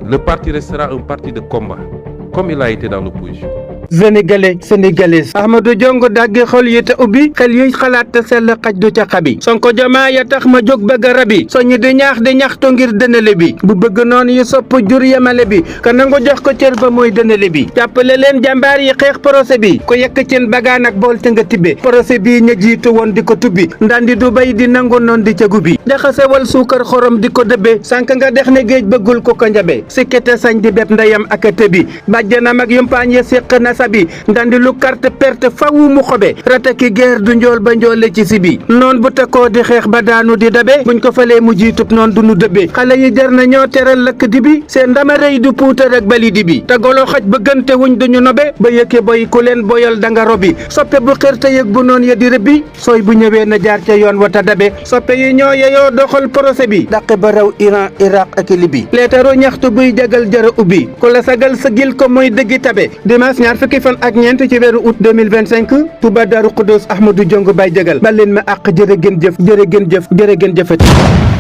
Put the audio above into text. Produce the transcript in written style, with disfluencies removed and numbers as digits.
Le parti restera un parti de combat, comme il a été dans l'opposition. Sénégalais sénégalaise Ahmadou Diongo dagge xol yi te ubbi xel yuy xalaat te sell xaj du ca xabi Sonko Diomaye ya tax ma jóg bëgg a rabi soññi di ñaax di ñaxtu ngir dënale bi bu bëgg noonu yu sopp jur yemale bi ka nangu jox ko cër ba mooy dënale bi jàppale leen jàmbaar yi xeex procès bi ku yekk cin bagaan ak bool te nga tibbe procès bi ña jiitu woon di ko tubbi ndandi du bay di nangu noon di ca gubi jaxasewal suukar xorom di ko dëbbe sànq nga dex ne géej bëggul ko ko njabe sikkete sañ di bépp ndeyam ak a tëbi bàjjanam ak yumpaañ ya séq na sabi ndandi lu carte perte fawu mu xobe rataki guerre du njool ba njoole ci sibi noon bu takkoo di xeex ba daanu di dabe buñ ko falee mu jiitub noon du nu dëbbe xale yi jar na ñoo teral lakk di bi seen ndama rëy du puutar ak bali di bi te golo xaj bëggante wuñ duñu nobe ba yëkke boy ku leen boyal danga robi soppe bu xër te yëg bu noon ya di rëbbi sooy bu ñëwee na jaar ca yoon wa ta dabe soppe yi ñoo yeyoo doxal procès bi dàqe ba raw Iran Irak ak Libi leetaru ñaxtu buy jagal jara ubbi ku la sagal sa gil ko mooy dëggi tabe dimanche ñaar fukki fan ak ñeent ci weeru août 2025 Touba Darou Khoudoss Ahmadou Diongo Baye Diagal baleen ma àq jërë ngeen jëf jërë ngeen jëf jërë ngeen jëfati